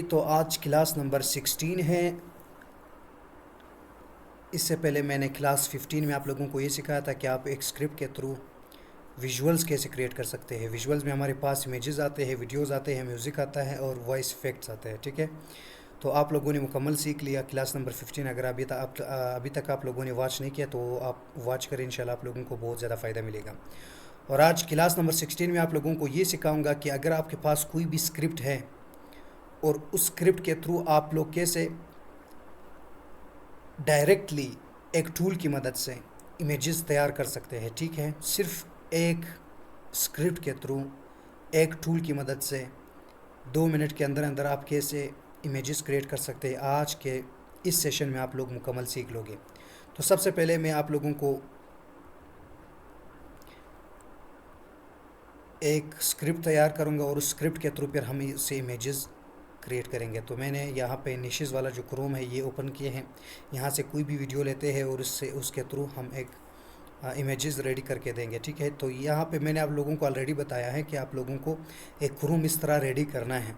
तो आज class number 16 है। इससे पहले मैंने क्लास 15 में आप लोगों को ये सिखाया था कि आप एक स्क्रिप्ट के थ्रू विजुअल्स कैसे क्रिएट कर सकते हैं। विजुअल्स में हमारे पास इमेजेस आते हैं, वीडियोस आते हैं, म्यूज़िक आता है और वॉइस इफेक्ट्स आते हैं। ठीक है, तो आप लोगों ने मुकम्मल सीख लिया क्लास नंबर 15। अगर अभी तक आप लोगों ने वॉच नहीं किया तो आप वॉच करें, इंशाल्लाह आप लोगों को बहुत ज़्यादा फ़ायदा मिलेगा। और आज क्लास नंबर 16 में आप लोगों को ये सिखाऊंगा कि अगर आपके पास कोई भी स्क्रिप्ट है और उस स्क्रिप्ट के थ्रू आप लोग कैसे डायरेक्टली एक टूल की मदद से इमेजेस तैयार कर सकते हैं। ठीक है, सिर्फ एक स्क्रिप्ट के थ्रू एक टूल की मदद से 2 मिनट के अंदर अंदर आप कैसे इमेजेस क्रिएट कर सकते हैं, आज के इस सेशन में आप लोग मुकम्मल सीख लोगे। तो सबसे पहले मैं आप लोगों को एक स्क्रिप्ट तैयार करूंगा और उस स्क्रिप्ट के थ्रू फिर हम इससे इमेजेस क्रिएट करेंगे। तो मैंने यहाँ पे निशेज़ वाला जो क्रोम है ये ओपन किए हैं। यहाँ से कोई भी वीडियो लेते हैं और उससे उसके थ्रू हम एक इमेजेस रेडी करके देंगे। ठीक है, तो यहाँ पे मैंने आप लोगों को ऑलरेडी बताया है कि आप लोगों को एक क्रोम इस तरह रेडी करना है।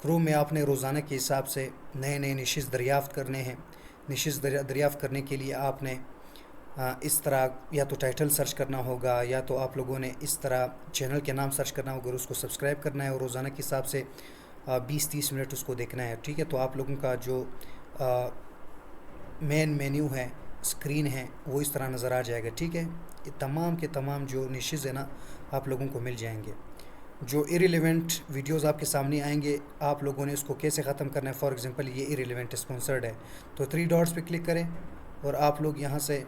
क्रोम में आपने रोज़ाना के हिसाब से नए नए निशेज़ दरियाफ़्त करने हैं। निशेज़ दरियाफ़्त करने के लिए आपने इस तरह या तो टाइटल सर्च करना होगा या तो आप लोगों ने इस तरह चैनल के नाम सर्च करना होगा और उसको सब्सक्राइब करना है और रोज़ाना के हिसाब से 20-30 मिनट उसको देखना है। ठीक है, तो आप लोगों का जो मेन मेन्यू है, स्क्रीन है, वो इस तरह नज़र आ जाएगा। ठीक है, ये तमाम के तमाम जो निशेज़ है ना आप लोगों को मिल जाएंगे। जो इरेलीवेंट वीडियोस आपके सामने आएंगे आप लोगों ने उसको कैसे ख़त्म करना है। फॉर एग्जांपल ये इरेलीवेंट स्पॉन्सर्ड है तो 3 डॉट्स पे क्लिक करें और आप लोग यहाँ से,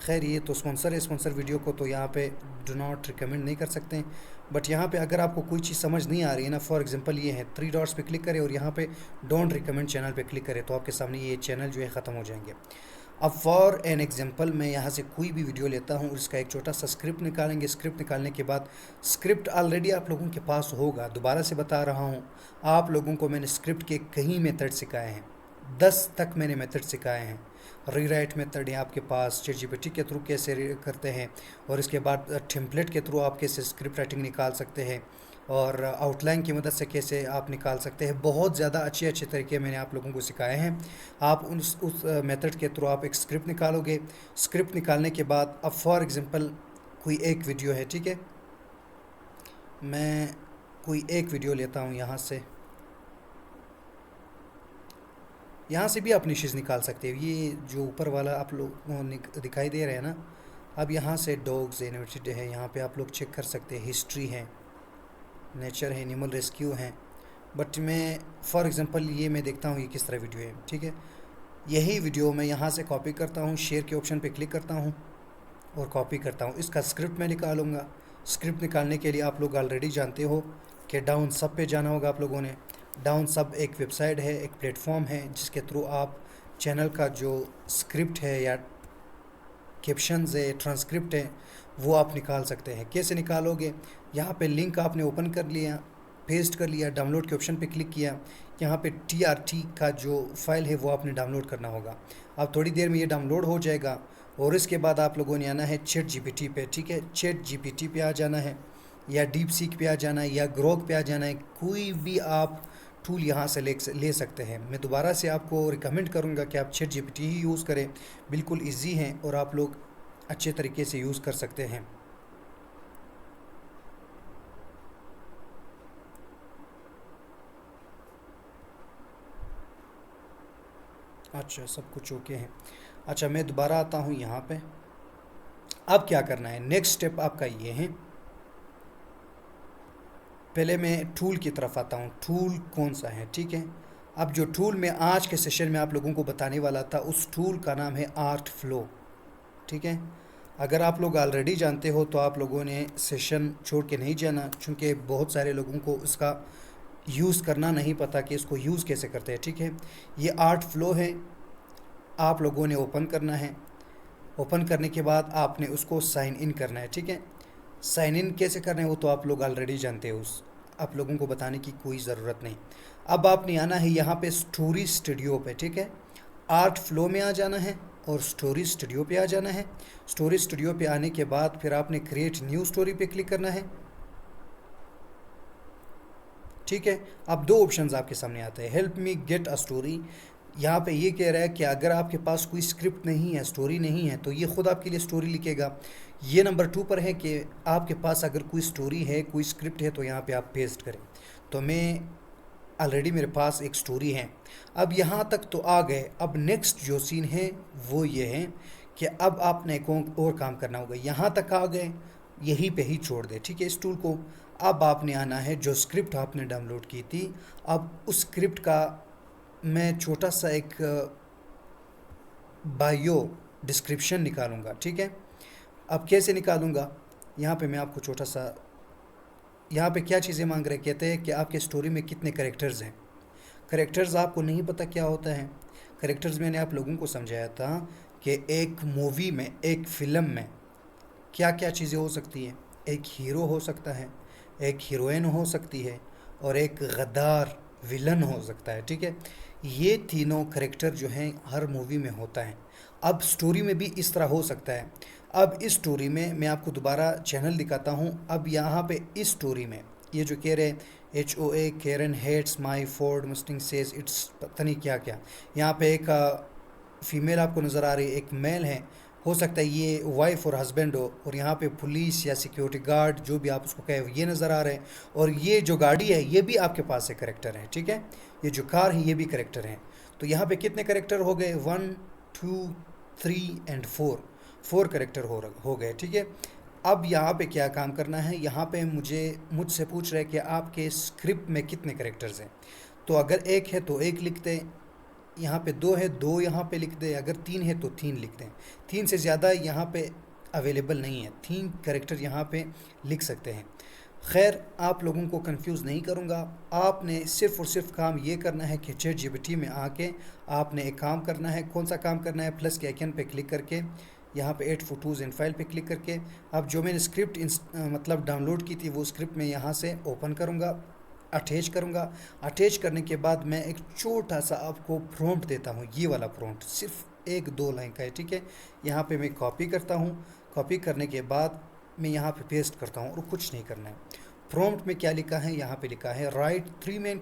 खैर ये तो स्पॉन्सर है, स्पॉन्सर वीडियो को तो यहाँ पे डू नॉट रिकमेंड नहीं कर सकते हैं। बट यहाँ पे अगर आपको कोई चीज़ समझ नहीं आ रही है ना, फॉर एग्जांपल ये है 3 डॉट्स पे क्लिक करें और यहाँ पे डोंट रिकमेंड चैनल पे क्लिक करें तो आपके सामने ये चैनल जो है ख़त्म हो जाएंगे। अब फॉर एन एग्जांपल मैं यहाँ से कोई भी वीडियो लेता हूँ, उसका एक छोटा सा स्क्रिप्ट निकालेंगे। स्क्रिप्ट निकालने के बाद, स्क्रिप्ट ऑलरेडी आप लोगों के पास होगा, दोबारा से बता रहा हूँ आप लोगों को मैंने स्क्रिप्ट के कई मेथड सिखाए हैं, 10 तक मैंने मेथड सिखाए हैं। रीराइट मेथड है आपके पास, ChatGPT के थ्रू कैसे करते हैं, और इसके बाद टेम्पलेट के थ्रू आप कैसे स्क्रिप्ट राइटिंग निकाल सकते हैं, और आउटलाइन की मदद से कैसे आप निकाल सकते हैं। बहुत ज़्यादा अच्छे अच्छे तरीके मैंने आप लोगों को सिखाए हैं। आप उस मेथड के थ्रू आप एक स्क्रिप्ट निकालोगे। स्क्रिप्ट निकालने के बाद अब फॉर एग्ज़ाम्पल कोई एक वीडियो है, ठीक है, मैं कोई एक वीडियो लेता हूँ यहाँ से, यहाँ से भी आप निशेज़ निकाल सकते हो। ये जो ऊपर वाला आप लोग दिखाई दे रहे हैं ना, अब यहाँ से डॉग्स यूनिवर्सिटी है, यहाँ पे आप लोग चेक कर सकते हैं, हिस्ट्री है, नेचर है, एनिमल रेस्क्यू है। बट मैं फॉर एग्जांपल ये मैं देखता हूँ ये किस तरह वीडियो है। ठीक है, यही वीडियो मैं यहाँ से कॉपी करता हूँ, शेयर के ऑप्शन पे क्लिक करता हूँ और कॉपी करता हूँ। इसका स्क्रिप्ट मैं निकालूंगा। स्क्रिप्ट निकालने के लिए आप लोग ऑलरेडी जानते हो कि डाउन सब पे जाना होगा आप लोगों ने। डाउन सब एक वेबसाइट है, एक प्लेटफॉर्म है जिसके थ्रू आप चैनल का जो स्क्रिप्ट है या कैप्शंस है, ट्रांसक्रिप्ट है, वो आप निकाल सकते हैं। कैसे निकालोगे, यहाँ पे लिंक आपने ओपन कर लिया, पेस्ट कर लिया, डाउनलोड के ऑप्शन पे क्लिक किया, यहाँ पे TRT का जो फाइल है वो आपने डाउनलोड करना होगा। अब थोड़ी देर में ये डाउनलोड हो जाएगा और इसके बाद आप लोगों ने आना है ChatGPT पे। ठीक है, ChatGPT पे आ जाना है या डीप सीक पे आ जाना है या ग्रोक पे आ जाना है। कोई भी आप टूल यहाँ से ले सकते हैं। मैं दोबारा से आपको रिकमेंड करूँगा कि आप ChatGPT ही यूज़ करें, बिल्कुल इजी है और आप लोग अच्छे तरीके से यूज़ कर सकते हैं। अच्छा, सब कुछ ओके है। अच्छा, मैं दोबारा आता हूँ यहाँ पे। अब क्या करना है, नेक्स्ट स्टेप आपका ये है। पहले मैं टूल की तरफ आता हूँ, टूल कौन सा है। ठीक है, अब जो टूल मैं आज के सेशन में आप लोगों को बताने वाला था उस टूल का नाम है आर्ट फ्लो। ठीक है, अगर आप लोग ऑलरेडी जानते हो तो आप लोगों ने सेशन छोड़ के नहीं जाना, क्योंकि बहुत सारे लोगों को इसका यूज़ करना नहीं पता कि इसको यूज़ कैसे करते हैं। ठीक है, ये आर्ट फ्लो है, आप लोगों ने ओपन करना है। ओपन करने के बाद आपने उसको साइन इन करना है। ठीक है, साइन इन कैसे करना है वो तो आप लोग ऑलरेडी जानते हो, उस आप लोगों को बताने की कोई ज़रूरत नहीं। अब आपने आना है यहाँ पे स्टोरी स्टूडियो पे। ठीक है, आर्ट फ्लो में आ जाना है और स्टोरी स्टूडियो पे आ जाना है। स्टोरी स्टूडियो पे आने के बाद फिर आपने क्रिएट न्यू स्टोरी पे क्लिक करना है। ठीक है। अब दो ऑप्शंस आपके सामने आते हैं, help me get a story. यहाँ पे ये कह रहा है कि अगर आपके पास कोई स्क्रिप्ट नहीं है, स्टोरी नहीं है, तो ये खुद आपके लिए स्टोरी लिखेगा। ये नंबर 2 पर है कि आपके पास अगर कोई स्टोरी है, कोई स्क्रिप्ट है, तो यहाँ पे आप पेस्ट करें। तो मैं ऑलरेडी मेरे पास एक स्टोरी है। अब यहाँ तक तो आ गए। अब नेक्स्ट जो सीन है वो ये है कि अब आपने एक और काम करना होगा। यहाँ तक आ गए, यहीं पे ही छोड़ दे, ठीक है, इस टूल को। अब आपने आना है, जो स्क्रिप्ट आपने डाउनलोड की थी, अब उस स्क्रिप्ट का मैं छोटा सा एक बायो डिस्क्रिप्शन निकालूंगा, ठीक है। अब कैसे निकालूंगा, यहाँ पे मैं आपको छोटा सा, यहाँ पे क्या चीज़ें मांग रहे हैं, कहते हैं कि आपके स्टोरी में कितने करेक्टर्स हैं। करेक्टर्स आपको नहीं पता क्या होता है। करेक्टर्स मैंने आप लोगों को समझाया था कि एक मूवी में, एक फ़िल्म में क्या क्या चीज़ें हो सकती हैं। एक हीरो हो सकता है, एक हीरोइन हो सकती है, और एक गद्दार विलन हो सकता है, ठीक है। ये तीनों करेक्टर जो हैं हर मूवी में होता है। अब स्टोरी में भी इस तरह हो सकता है। अब इस स्टोरी में मैं आपको दोबारा चैनल दिखाता हूँ। अब यहाँ पे इस स्टोरी में ये जो कह रहे HOA Karen hates my Ford Mustang says it's, पता नहीं क्या क्या। यहाँ पे एक फीमेल आपको नज़र आ रही है, एक मेल है, हो सकता है ये वाइफ और हस्बैंड हो, और यहाँ पे पुलिस या सिक्योरिटी गार्ड जो भी आप उसको कहे ये नज़र आ रहे हैं। और ये जो गाड़ी है ये भी आपके पास से करेक्टर है, ठीक है। ये जो कार है ये भी करेक्टर है। तो यहाँ पे कितने करेक्टर हो गए, 1 2 3 एंड 4 करेक्टर हो गए, ठीक है। अब यहाँ पे क्या काम करना है, यहाँ पे मुझसे पूछ रहे हैं कि आपके स्क्रिप्ट में कितने करेक्टर्स हैं। तो अगर एक है तो एक लिखते हैं, यहाँ पे 2 है 2 यहाँ पे लिख दें, अगर 3 है तो 3 लिख दें। 3 से ज़्यादा यहाँ पे अवेलेबल नहीं है, 3 करेक्टर यहाँ पे लिख सकते हैं। खैर, आप लोगों को कंफ्यूज नहीं करूँगा। आपने सिर्फ़ और सिर्फ काम ये करना है कि ChatGPT में आके आपने एक काम करना है। कौन सा काम करना है, प्लस के आइकन पे क्लिक करके, यहाँ पे 8 फोटोज़ एंड फाइल पे क्लिक करके, अब जो मैंने स्क्रिप्ट मतलब डाउनलोड की थी वो स्क्रिप्ट मैं यहाँ से ओपन करूँगा, अटैच करूँगा। अटैच करने के बाद मैं एक छोटा सा आपको प्रॉम्प्ट देता हूँ, ये वाला प्रॉम्प्ट सिर्फ 1-2 लाइन का है, ठीक है। यहाँ पे मैं कॉपी करता हूँ। कॉपी करने के बाद मैं यहाँ पे पेस्ट करता हूँ, और कुछ नहीं करना है। प्रॉम्प्ट में क्या लिखा है, यहाँ पे लिखा है right 3 main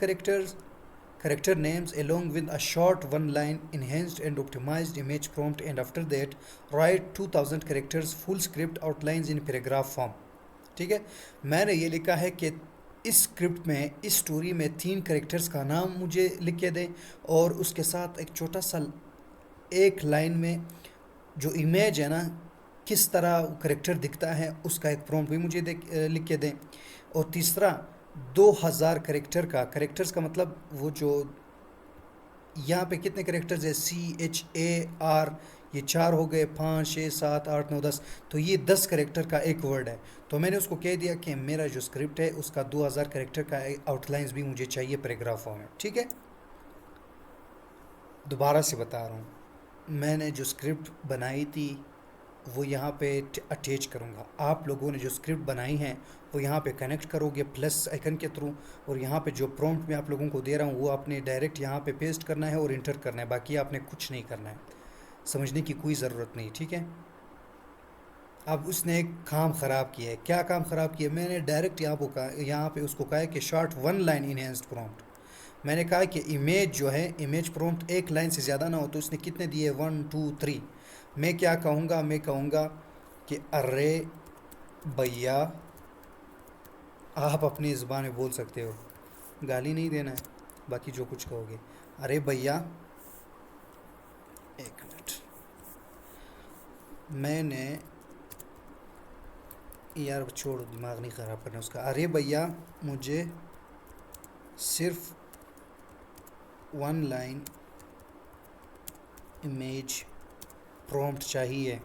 character names along with a short one line enhanced and optimized image prompt, and after that write 2000 characters full script outlines in paragraph form, ठीक है। मैंने ये लिखा है कि इस स्क्रिप्ट में, इस स्टोरी में 3 करेक्टर्स का नाम मुझे लिख के दें, और उसके साथ एक छोटा सा एक लाइन में जो इमेज है ना, किस तरह करेक्टर दिखता है उसका एक प्रॉम्प्ट भी मुझे लिख के दें। और तीसरा 2000 करेक्टर्स का मतलब वो जो यहाँ पे कितने करेक्टर्स है, CHAR, ये 4 हो गए, 5 6 7 8 9 10, तो ये 10 करेक्टर का एक वर्ड है। तो मैंने उसको कह दिया कि मेरा जो स्क्रिप्ट है उसका 2000 करेक्टर का आउटलाइंस भी मुझे चाहिए पैराग्राफ फॉर्म में, ठीक है। दोबारा से बता रहा हूँ, मैंने जो स्क्रिप्ट बनाई थी वो यहाँ पे अटैच करूँगा। आप लोगों ने जो स्क्रिप्ट बनाई है वो यहाँ पे कनेक्ट करोगे प्लस आइकन के थ्रू, और यहाँ पे जो प्रॉम्प्ट मैं आप लोगों को दे रहा हूँ वो आपने डायरेक्ट यहाँ पे पेस्ट करना है और इंटर करना है। बाकी आपने कुछ नहीं करना है, समझने की कोई ज़रूरत नहीं, ठीक है। अब उसने एक काम ख़राब किया है। क्या काम ख़राब किया, मैंने डायरेक्ट यहाँ पे उसको कहा है कि शॉर्ट 1 लाइन इनहेंस्ड प्रॉम्प्ट। मैंने कहा कि इमेज जो है, इमेज प्रॉम्प्ट 1 लाइन से ज़्यादा ना हो, तो उसने कितने दिए, 1 2 3। मैं क्या कहूँगा, मैं कहूँगा कि अरे भैया, आप अपनी ज़ुबान में बोल सकते हो, गाली नहीं देना है, बाकी जो कुछ कहोगे। अरे भैया, एक मिनट, मैंने, यार छोड़ो, दिमाग नहीं ख़राब करना उसका। अरे भैया, मुझे सिर्फ 1 लाइन इमेज प्रॉम्प्ट चाहिए।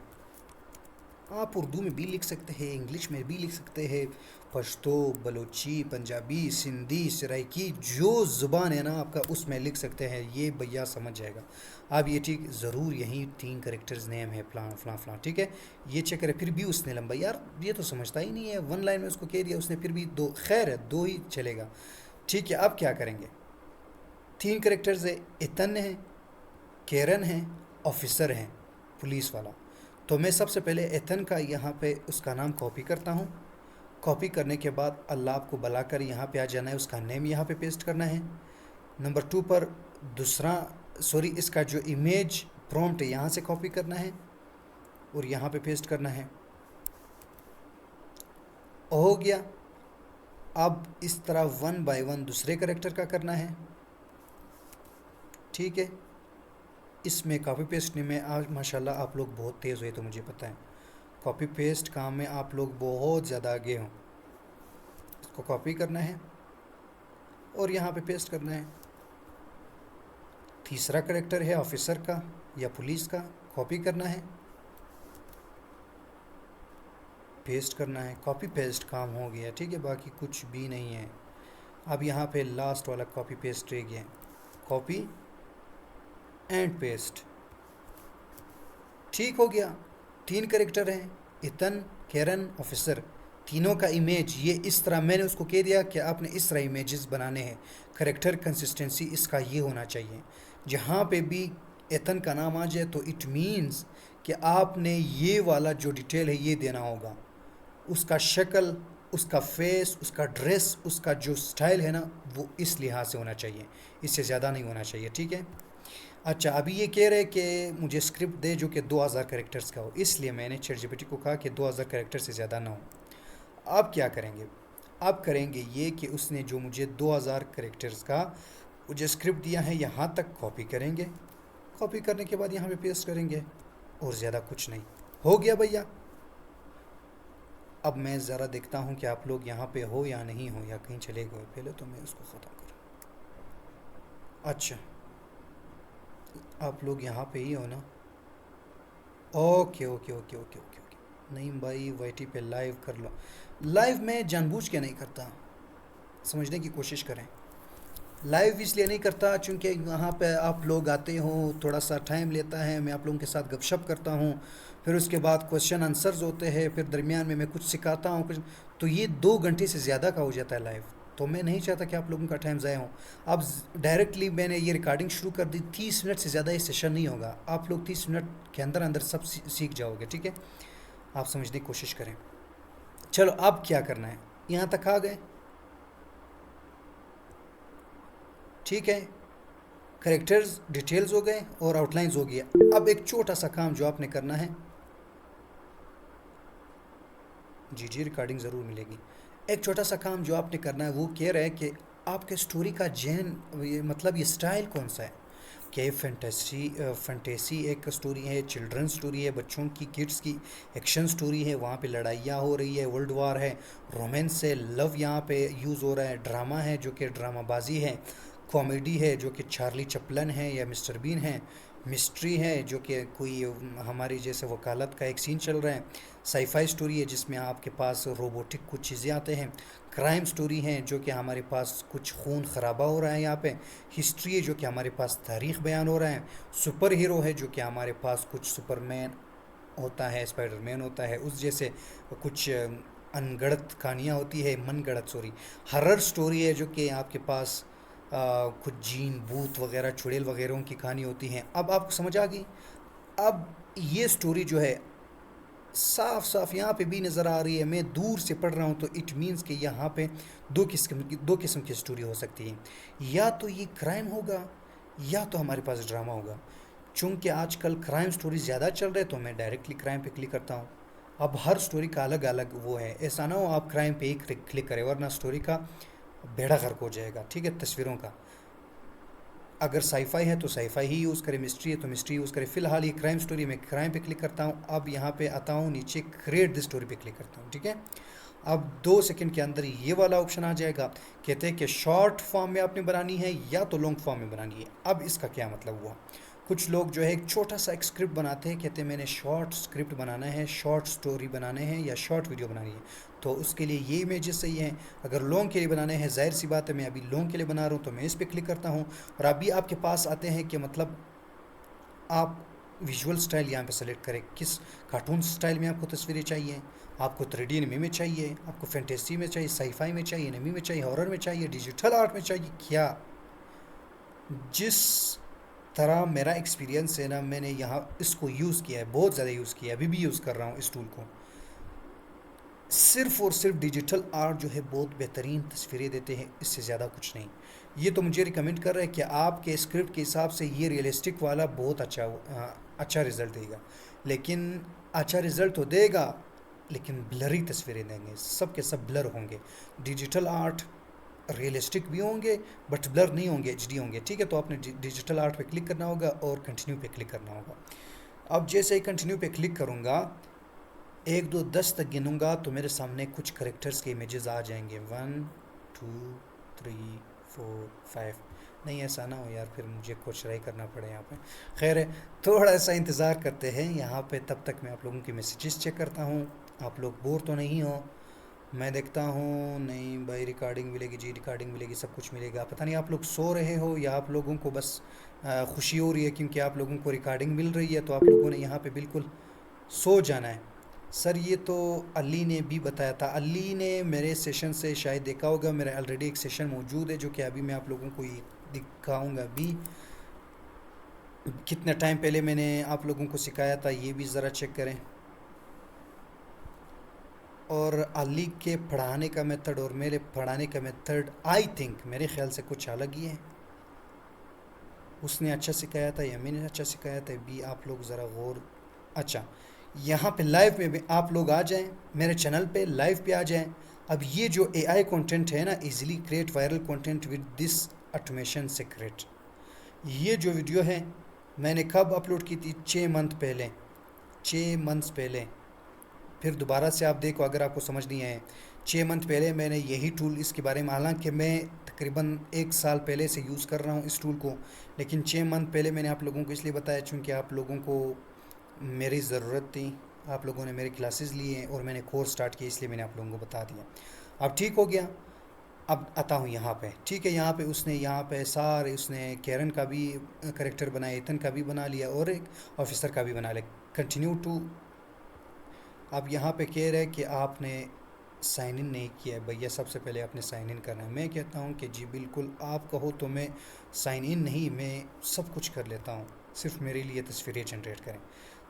आप उर्दू में भी लिख सकते हैं, इंग्लिश में भी लिख सकते हैं, पश्तो, बलोची, पंजाबी, सिंधी, सराइकी, जो ज़ुबान है ना आपका उसमें लिख सकते हैं, ये भैया समझ जाएगा। आप ये ठीक ज़रूर यहीं 3 करेक्टर्स नेम है, फलां फलां फलां, ठीक है। ये चेक करें, फिर भी उसने लंबा, यार ये तो समझता ही नहीं है, 1 लाइन में उसको कह दिया उसने, फिर भी 2, खैर है 2 ही चलेगा, ठीक है। अब क्या करेंगे, 3 करेक्टर्स है, इतन है, केरन है, ऑफिसर हैं, पुलिस वाला। तो मैं सबसे पहले एथन का यहाँ पे उसका नाम कॉपी करता हूँ। कॉपी करने के बाद अल्लाह आपको बुला कर यहाँ पे आ जाना है, उसका नेम यहाँ पे पेस्ट करना है। नंबर 2 पर इसका जो इमेज प्रॉम्प्ट है यहाँ से कॉपी करना है और यहाँ पे पेस्ट करना है। हो गया। अब इस तरह 1 बाय 1 दूसरे करेक्टर का करना है, ठीक है। इसमें कॉपी पेस्ट में आज माशाल्लाह आप लोग बहुत तेज़ हुए, तो मुझे पता है कॉपी पेस्ट काम में आप लोग बहुत ज़्यादा आगे हो। इसको कॉपी करना है और यहाँ पे पेस्ट करना है। तीसरा करेक्टर है ऑफिसर का या पुलिस का, कॉपी करना है, पेस्ट करना है। कॉपी पेस्ट काम हो गया, ठीक है, बाकी कुछ भी नहीं है। अब यहाँ पे लास्ट वाला कॉपी पेस्ट रह गया, कॉपी एंड पेस्ट, ठीक हो गया। 3 करेक्टर हैं, इतन, कैरन, ऑफिसर, तीनों का इमेज ये इस तरह मैंने उसको कह दिया कि आपने इस तरह इमेजेस बनाने हैं। करेक्टर कंसिस्टेंसी इसका ये होना चाहिए, जहाँ पे भी एतन का नाम आ जाए तो इट मीन्स कि आपने ये वाला जो डिटेल है ये देना होगा। उसका शक्ल, उसका फेस, उसका ड्रेस, उसका जो स्टाइल है ना, वो इस लिहाज से होना चाहिए, इससे ज़्यादा नहीं होना चाहिए, ठीक है। अच्छा, अभी ये कह रहे कि मुझे स्क्रिप्ट दे जो कि 2000 कैरेक्टर्स का हो, इसलिए मैंने ChatGPT को कहा कि 2000 कैरेक्टर से ज़्यादा ना हो। आप क्या करेंगे, आप करेंगे ये कि उसने जो मुझे 2000 कैरेक्टर्स का मुझे स्क्रिप्ट दिया है यहाँ तक कॉपी करेंगे, कॉपी करने के बाद यहाँ पे पेस्ट करेंगे और ज़्यादा कुछ नहीं। हो गया भैया। अब मैं ज़रा देखता हूँ कि आप लोग यहाँ पे हो या नहीं हो, या कहीं चले गए। पहले तो मैं उसको ख़त्म करूँ। अच्छा, आप लोग यहाँ पे ही हो ना? Okay okay okay okay okay okay. नहीं भाई, YT पे लाइव कर लो। लाइव मैं जानबूझ के नहीं करता, समझने की कोशिश करें। लाइव इसलिए नहीं करता चूँकि वहाँ पे आप लोग आते हो, थोड़ा सा टाइम लेता है, मैं आप लोगों के साथ गपशप करता हूँ, फिर उसके बाद क्वेश्चन आंसर्स होते हैं, फिर दरमियान में मैं कुछ सिखाता हूँ कुछ, तो ये 2 घंटे से ज़्यादा का हो जाता है लाइव। तो मैं नहीं चाहता कि आप लोगों का टाइम ज़ाया हो। अब डायरेक्टली मैंने ये रिकॉर्डिंग शुरू कर दी, 30 मिनट से ज़्यादा ये सेशन नहीं होगा। आप लोग 30 मिनट के अंदर अंदर सब सीख जाओगे, ठीक है। आप समझने की कोशिश करें। चलो, अब क्या करना है, यहाँ तक आ गए, ठीक है। करेक्टर्स डिटेल्स हो गए और आउटलाइंस हो गया। अब एक छोटा सा काम जो आपने करना है, जी रिकॉर्डिंग ज़रूर मिलेगी। एक छोटा सा काम जो आपने करना है वो कह रहा है कि आपके स्टोरी का मतलब ये स्टाइल कौन सा है। क्या ये फैंटेसी एक स्टोरी है, चिल्ड्रन स्टोरी है, बच्चों की, किड्स की, एक्शन स्टोरी है, वहाँ पे लड़ाइयाँ हो रही है, वर्ल्ड वार है, रोमांस है, लव यहाँ पे यूज़ हो रहा है, ड्रामा है जो कि ड्रामाबाजी है, कॉमेडी है जो कि चार्ली चैपलन है या मिस्टर बीन है, मिस्ट्री है जो कि कोई हमारी जैसे वकालत का एक सीन चल रहा है, साईफाई स्टोरी है जिसमें आपके पास रोबोटिक कुछ चीज़ें आते हैं, क्राइम स्टोरी है जो कि हमारे पास कुछ खून खराबा हो रहा है यहाँ पे, हिस्ट्री है जो कि हमारे पास तारीख़ बयान हो रहा है, सुपर हीरो है जो कि हमारे पास कुछ सुपरमैन होता है, स्पाइडरमैन होता है, उस जैसे कुछ अनगढ़ंत कहानियाँ होती है, मनगढ़ंत सॉरी, हर्रर स्टोरी है जो कि आपके पास कुछ जीन भूत वगैरह चुड़ैल वगैरह की कहानी होती हैं। अब आपको समझ आ गई। अब ये स्टोरी जो है साफ साफ यहाँ पे भी नज़र आ रही है, मैं दूर से पढ़ रहा हूँ तो इट मीन्स कि यहाँ पे दो किस्म की स्टोरी हो सकती है, या तो ये क्राइम होगा या तो हमारे पास ड्रामा होगा। चूँकि आजकल क्राइम स्टोरी ज़्यादा चल रहे तो मैं डायरेक्टली क्राइम पे क्लिक करता हूँ। अब हर स्टोरी का अलग अलग वो है, ऐसा ना हो आप क्राइम पे ही क्लिक करें वरना स्टोरी का बेड़ा गर्क हो जाएगा, ठीक है, तस्वीरों का। अगर साईफाई है तो साईफाई ही यूज़ करें, मिस्ट्री है तो मिस्ट्री यूज़ करें। फ़िलहाल ये क्राइम स्टोरी, मैं क्राइम पे क्लिक करता हूँ। अब यहाँ पे आता हूँ नीचे, क्रिएट द स्टोरी पे क्लिक करता हूँ, ठीक है। अब 2 सेकंड के अंदर ये वाला ऑप्शन आ जाएगा, कहते हैं कि शॉर्ट फॉर्म में आपने बनानी है या तो लॉन्ग फॉर्म में बनानी है। अब इसका क्या मतलब हुआ, कुछ लोग जो है एक छोटा सा एक स्क्रिप्ट बनाते हैं, कहते हैं मैंने शॉर्ट स्क्रिप्ट बनाना है, शॉर्ट स्टोरी बनाने हैं या शॉर्ट वीडियो बनानी है, तो उसके लिए ये इमेजेस सही हैं। अगर लॉन्ग के लिए बनाने हैं, जाहिर सी बात है मैं अभी लॉन्ग के लिए बना रहा हूँ तो मैं इस पर क्लिक करता हूँ। और अभी आपके पास आते हैं कि मतलब आप विजुअल स्टाइल यहाँ पे सेलेक्ट करें, किस कार्टून स्टाइल में आपको तस्वीरें चाहिए, आपको 3D एनिमे में चाहिए, आपको फैंटेसी में चाहिए, साईफाई में चाहिए, एनिमे में चाहिए, हॉरर में चाहिए, डिजिटल आर्ट में चाहिए, क्या जिस तरह मेरा एक्सपीरियंस है ना, मैंने यहाँ इसको यूज़ किया है, बहुत ज़्यादा यूज़ किया है, अभी भी यूज़ कर रहा हूँ इस टूल को। सिर्फ़ और सिर्फ डिजिटल आर्ट जो है बहुत बेहतरीन तस्वीरें देते हैं, इससे ज़्यादा कुछ नहीं। ये तो मुझे रिकमेंड कर रहे हैं कि आपके स्क्रिप्ट के हिसाब से ये रियलिस्टिक वाला बहुत अच्छा रिज़ल्ट देगा। लेकिन अच्छा रिज़ल्ट तो देगा, लेकिन ब्लरी तस्वीरें देंगे, सब के सब ब्लर होंगे। डिजिटल आर्ट रियलिस्टिक भी होंगे बट ब्लर नहीं होंगे, एचडी होंगे। ठीक है, तो आपने डिजिटल आर्ट पे क्लिक करना होगा और कंटिन्यू पे क्लिक करना होगा। अब जैसे ही कंटिन्यू पे क्लिक करूँगा, 1 2 10 तक गिनूंगा तो मेरे सामने कुछ करेक्टर्स के इमेजेस आ जाएंगे। 1 2 3 4 5। नहीं ऐसा ना हो यार, फिर मुझे कुछ ट्राई करना पड़े यहाँ पे। खैर है, थोड़ा सा इंतज़ार करते हैं यहाँ पे, तब तक मैं आप लोगों की मैसेजेस चेक करता हूँ। आप लोग बोर तो नहीं हो? मैं देखता हूँ, नहीं भाई, रिकॉर्डिंग मिलेगी जी, रिकॉर्डिंग मिलेगी, सब कुछ मिलेगा। पता नहीं आप लोग सो रहे हो या आप लोगों को बस खुशी हो रही है क्योंकि आप लोगों को रिकॉर्डिंग मिल रही है, तो आप लोगों ने यहाँ पे बिल्कुल सो जाना है। सर ये तो अली ने भी बताया था, अली ने मेरे सेशन से शायद देखा होगा। मेरा ऑलरेडी एक सेशन मौजूद है जो कि अभी मैं आप लोगों को ये दिखाऊंगा। अभी कितना टाइम पहले मैंने आप लोगों को सिखाया था, ये भी ज़रा चेक करें। और अली के पढ़ाने का मेथड और मेरे पढ़ाने का मेथड आई थिंक मेरे ख्याल से कुछ अलग ही है। उसने अच्छा सिखाया था या मैंने अच्छा सिखाया था, भी आप लोग ज़रा गौर। अच्छा, यहाँ पे लाइव में भी आप लोग आ जाएं, मेरे चैनल पे लाइव पे आ जाएं। अब ये जो एआई कंटेंट है ना, easily create viral content with this automation secret, ये जो वीडियो है मैंने कब अपलोड की थी? 6 मंथ पहले, 6 मंथ्स पहले। फिर दोबारा से आप देखो अगर आपको समझ नहीं आए। 6 मंथ पहले मैंने यही टूल इसके बारे में, हालांकि मैं तकरीबन 1 साल पहले से यूज़ कर रहा हूँ इस टूल को, लेकिन 6 मंथ पहले मैंने आप लोगों को इसलिए बताया चूँकि आप लोगों को मेरी ज़रूरत थी। आप लोगों ने मेरे क्लासेस लिए और मैंने कोर्स स्टार्ट किया, इसलिए मैंने आप लोगों को बता दिया। अब ठीक हो गया। अब आता हूँ यहाँ पे। ठीक है, यहाँ पे उसने यहाँ पे सारे उसने कैरन का भी करेक्टर बनाया, इतन का भी बना लिया और एक ऑफिसर का भी बना लिया। Continue to. अब यहाँ पे कह रहे हैं कि आपने साइन इन नहीं किया है। भैया सबसे पहले आपने साइन इन करना है। मैं कहता हूँ कि जी बिल्कुल, आप कहो तो मैं साइन इन नहीं, मैं सब कुछ कर लेता हूँ, सिर्फ मेरे लिए तस्वीरें जनरेट करें।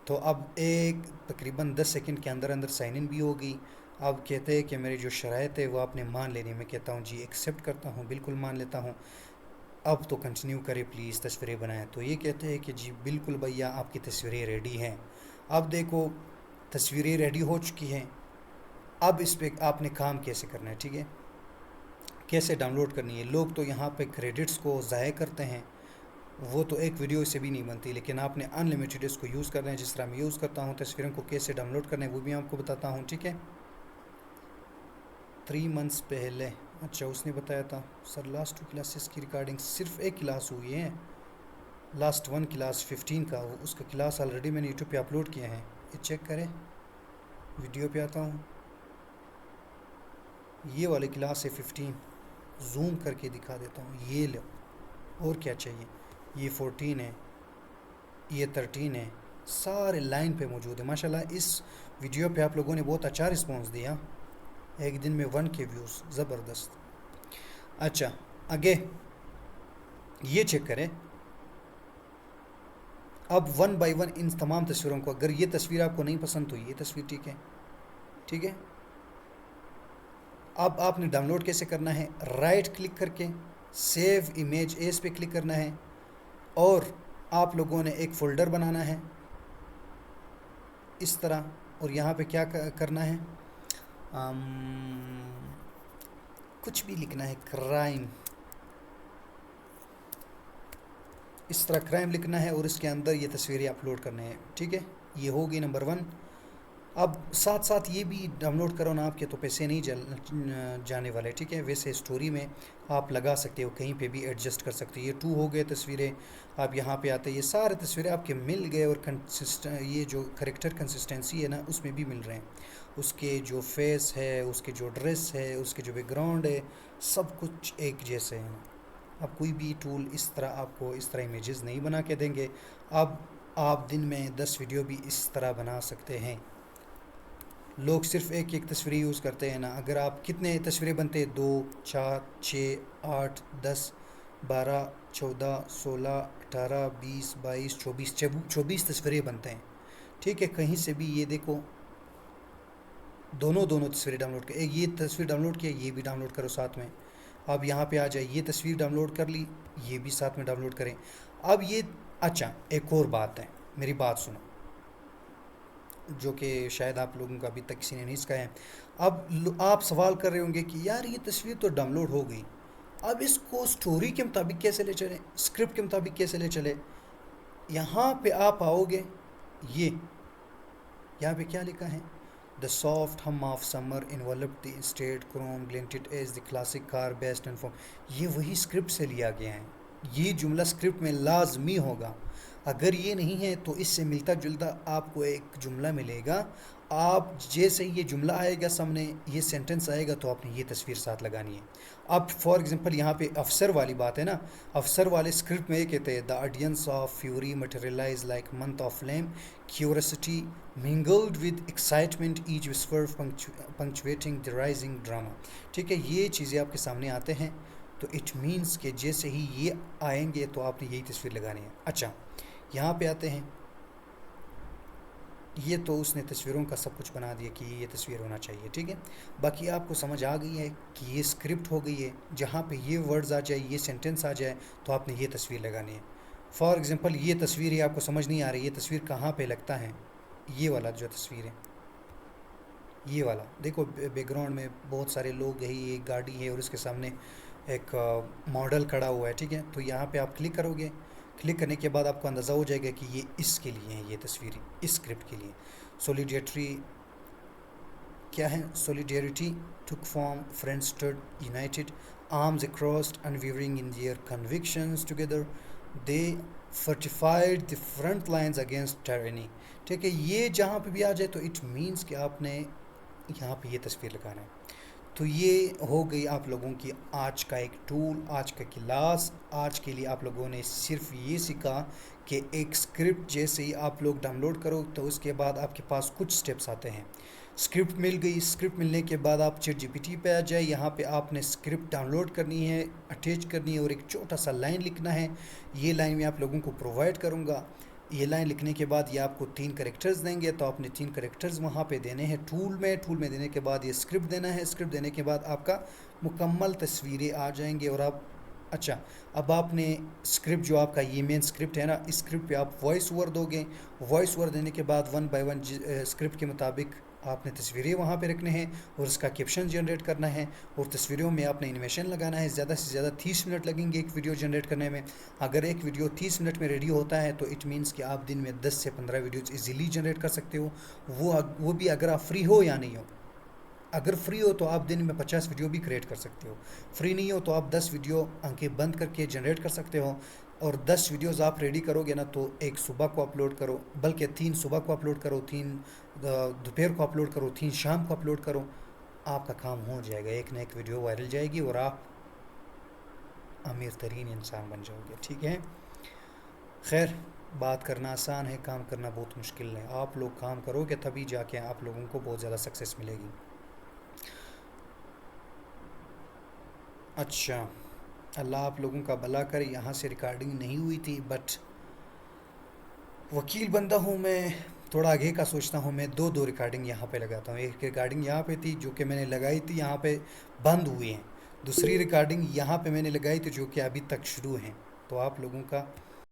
तो अब एक तकरीबन 10 सेकंड के अंदर अंदर साइन इन भी होगी। अब कहते हैं कि मेरी जो शराइत है वो आपने मान लेनी है। मैं कहता हूँ जी एक्सेप्ट करता हूँ, बिल्कुल मान लेता हूँ। अब तो कंटिन्यू करें प्लीज़, तस्वीरें बनाएं। तो ये कहते हैं कि जी बिल्कुल भैया आपकी तस्वीरें रेडी हैं। अब देखो, तस्वीरें रेडी हो चुकी हैं। अब इस पे आपने काम कैसे करना है, ठीक है, कैसे डाउनलोड करनी है। लोग तो यहाँ पे क्रेडिट्स को ज़ाय करते हैं, वो तो एक वीडियो से भी नहीं बनती, लेकिन आपने अनलिमिटेड इसको यूज़ करना है जिस तरह मैं यूज़ करता हूँ। तस्वीरों को कैसे डाउनलोड करना है वो भी मैं आपको बताता हूँ, ठीक है। 3 मंथ्स पहले, अच्छा उसने बताया था। सर लास्ट 2 क्लासेस की रिकॉर्डिंग, सिर्फ एक क्लास हुई है, लास्ट 1 क्लास 15 का, उसका क्लास ऑलरेडी मैंने यूट्यूब पे अपलोड किया है। ये चेक करें, वीडियो पे आता हूँ, ये वाली क्लास है 15। जूम करके दिखा देता हूँ, ये लो, और क्या चाहिए। ये 14 है, ये 13 है, सारे लाइन पे मौजूद है। माशाल्लाह इस वीडियो पे आप लोगों ने बहुत अच्छा रिस्पॉन्स दिया। एक दिन में 1K व्यूज़, ज़बरदस्त। अच्छा, आगे ये चेक करें। अब 1 बाय 1 इन तमाम तस्वीरों को, अगर ये तस्वीर आपको नहीं पसंद तो ये तस्वीर, ठीक है, ठीक है। अब आपने डाउनलोड कैसे करना है, राइट क्लिक करके सेव इमेज एज पे क्लिक करना है और आप लोगों ने एक फ़ोल्डर बनाना है इस तरह। और यहाँ पे क्या करना है, कुछ भी लिखना है, क्राइम, इस तरह क्राइम लिखना है और इसके अंदर ये तस्वीरें अपलोड करने हैं, ठीक है। ये होगी नंबर 1। अब साथ साथ ये भी डाउनलोड करो ना, आपके तो पैसे नहीं जाने वाले, ठीक है। वैसे स्टोरी में आप लगा सकते हो, कहीं पे भी एडजस्ट कर सकते हो। ये 2 हो गए तस्वीरें। आप यहाँ पे आते, ये सारे तस्वीरें आपके मिल गए और ये जो करेक्टर कंसिस्टेंसी है ना उसमें भी मिल रहे हैं। उसके जो फेस है, उसके जो ड्रेस है, उसके जो बैकग्राउंड है, सब कुछ एक जैसे हैं। अब कोई भी टूल इस तरह आपको इस तरह इमेजेस नहीं बना के देंगे। अब आप दिन में 10 वीडियो भी इस तरह बना सकते हैं। लोग सिर्फ एक एक तस्वीर यूज़ करते हैं ना। अगर आप, कितने तस्वीरें बनते हैं, 2 4 6 8 10 12 14 16 18 20 22 24 24 तस्वीरें बनते हैं, ठीक है। कहीं से भी ये देखो, दोनों दोनों तस्वीरें डाउनलोड कर, एक ये तस्वीर डाउनलोड किया, ये भी डाउनलोड करो साथ में। अब यहाँ पे आ जाए, ये तस्वीर डाउनलोड कर ली, ये भी साथ में डाउनलोड करें। अब ये, अच्छा एक और बात है, मेरी बात सुनो, जो कि शायद आप लोगों का अभी तक किसी ने नहीं सिखाया है। अब आप सवाल कर रहे होंगे कि यार ये तस्वीर तो डाउनलोड हो गई, अब इसको स्टोरी के मुताबिक कैसे ले चलें, स्क्रिप्ट के मुताबिक कैसे ले चले। यहाँ पे आप आओगे, ये यहाँ पे क्या लिखा है, the soft hum of summer involve the state chrome glinted edge the classic car best and form. ये वही स्क्रिप्ट से लिया गया है, ये जुमला स्क्रिप्ट में लाजमी होगा। अगर ये नहीं है तो इससे मिलता जुलता आपको एक जुमला मिलेगा। आप जैसे ही ये जुमला आएगा सामने, ये सेंटेंस आएगा, तो आपने ये तस्वीर साथ लगानी है। अब फॉर एग्जांपल यहाँ पे अफसर वाली बात है ना, अफसर वाले स्क्रिप्ट में ये कहते हैं, the audience of fury materialize like moths of flame, curiosity mingled with excitement, each whisper punctuating the rising drama। ठीक है, ये चीज़ें आपके सामने आते हैं, तो इट मीन्स कि जैसे ही ये आएंगे तो आपने यही तस्वीर लगानी है। अच्छा, यहाँ पे आते हैं, ये तो उसने तस्वीरों का सब कुछ बना दिया कि ये तस्वीर होना चाहिए, ठीक है। बाकी आपको समझ आ गई है कि ये स्क्रिप्ट हो गई है, जहाँ पे ये वर्ड्स आ जाए, ये सेंटेंस आ जाए, तो आपने ये तस्वीर लगानी है। फॉर एग्ज़ाम्पल ये तस्वीर है, आपको समझ नहीं आ रही ये तस्वीर कहाँ पे लगता है, ये वाला जो तस्वीर है, ये वाला देखो, बैकग्राउंड में बहुत सारे लोग है, ये एक गाड़ी है और उसके सामने एक मॉडल खड़ा हुआ है, ठीक है। तो यहाँ पे आप क्लिक करोगे, क्लिक करने के बाद आपको अंदाज़ा हो जाएगा कि ये इसके लिए है, ये तस्वीर इस स्क्रिप्ट के लिए। सोलिडेटरी क्या है, solidarity took form, friends stood united, arms across unwavering in their convictions together, they fortified the front lines against tyranny. ठीक है, ये जहाँ पे भी आ जाए तो इट मीन्स कि आपने यहाँ पे ये तस्वीर लगाना है। तो ये हो गई आप लोगों की आज का एक टूल, आज का क्लास। आज के लिए आप लोगों ने सिर्फ ये सीखा कि एक स्क्रिप्ट जैसे ही आप लोग डाउनलोड करो तो उसके बाद आपके पास कुछ स्टेप्स आते हैं। स्क्रिप्ट मिल गई, स्क्रिप्ट मिलने के बाद आप ChatGPT पे आ जाए, यहाँ पे आपने स्क्रिप्ट डाउनलोड करनी है, अटैच करनी है और एक छोटा सा लाइन लिखना है। ये लाइन मैं आप लोगों को प्रोवाइड करूँगा। ये लाइन लिखने के बाद ये आपको 3 करेक्टर्स देंगे, तो आपने 3 करेक्टर्स वहाँ पे देने हैं टूल में देने के बाद ये स्क्रिप्ट देना है। स्क्रिप्ट देने के बाद आपका मुकम्मल तस्वीरें आ जाएंगे और आप, अच्छा अब आपने स्क्रिप्ट जो आपका ये मेन स्क्रिप्ट है ना, इस स्क्रिप्ट पे आप वॉइस ओवर दोगे। वॉइस ओवर देने के बाद 1 बाय 1 स्क्रिप्ट के मुताबिक आपने तस्वीरें वहाँ पे रखने हैं और उसका कैप्शन जनरेट करना है और तस्वीरों में आपने एनिमेशन लगाना है। ज़्यादा से ज़्यादा 30 मिनट लगेंगे एक वीडियो जनरेट करने में। अगर एक वीडियो 30 मिनट में रेडी होता है तो इट मीन्स कि आप दिन में 10 से 15 वीडियोज़ इजीली जनरेट कर सकते हो। वो भी अगर आप फ्री हो या नहीं हो। अगर फ्री हो तो आप दिन में 50 वीडियो भी क्रिएट कर सकते हो, फ्री नहीं हो तो आप 10 वीडियो आंखें बंद करके जनरेट कर सकते हो। और 10 वीडियोज़ आप रेडी करोगे ना, तो एक सुबह को अपलोड करो, बल्कि 3 सुबह को अपलोड करो, 3 दोपहर को अपलोड करो, 3 शाम को अपलोड करो, आपका काम हो जाएगा। एक ना एक वीडियो वायरल जाएगी और आप अमीर तरीन इंसान बन जाओगे, ठीक है। खैर, बात करना आसान है, काम करना बहुत मुश्किल है। आप लोग काम करोगे तभी जाके आप लोगों को बहुत ज़्यादा सक्सेस मिलेगी। अच्छा, अल्लाह आप लोगों का भला करे। यहाँ से रिकॉर्डिंग नहीं हुई थी, बट वकील बंदा हूँ मैं, थोड़ा आगे का सोचता हूँ मैं। दो रिकॉर्डिंग यहाँ पे लगाता हूँ। एक रिकॉर्डिंग यहाँ पे थी जो कि मैंने लगाई थी, यहाँ पे बंद हुई हैं। दूसरी रिकॉर्डिंग यहाँ पे मैंने लगाई थी जो कि अभी तक शुरू हैं। तो आप लोगों का